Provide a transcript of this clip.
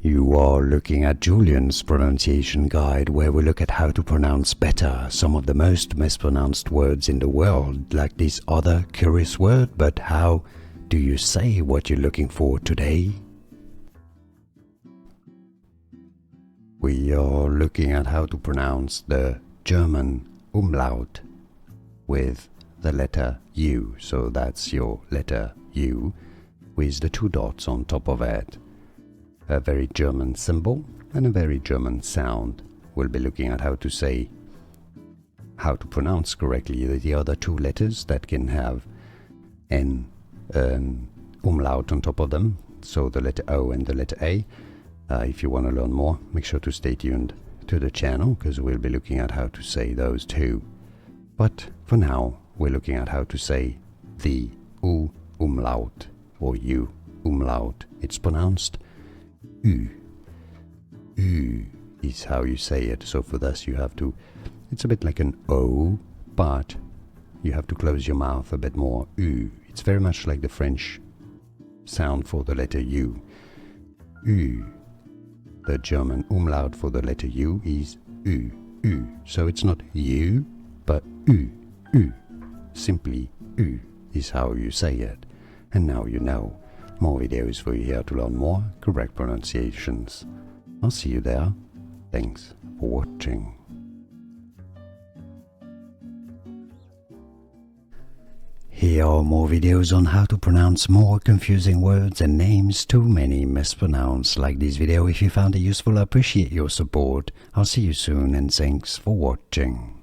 You are looking at Julian's pronunciation guide, where we look at how to pronounce better some of the most mispronounced words in the world, like this other curious word. But how do you say what you're looking for today? We are looking at how to pronounce the German umlaut with the letter U. So that's your letter U with the two dots on top of it. A very German symbol and a very German sound. We'll be looking at how to pronounce correctly the other two letters that can have an umlaut on top of them, so the letter O and the letter A. If you want to learn more, make sure to stay tuned to the channel, because we'll be looking at how to say those two. But for now, we're looking at how to say the U umlaut or U umlaut. It's pronounced U. U is how you say it. So for this you have to, it's a bit like an O, but you have to close your mouth a bit more. U. It's very much like the French sound for the letter U. U. The German umlaut for the letter U is U. U. So it's not U, but U. U. Simply U is how you say it. And now you know. More videos for you here to learn more correct pronunciations. I'll see you there. Thanks for watching. Here are more videos on how to pronounce more confusing words and names too many mispronounced. Like this video if you found it useful. I appreciate your support. I'll see you soon and thanks for watching.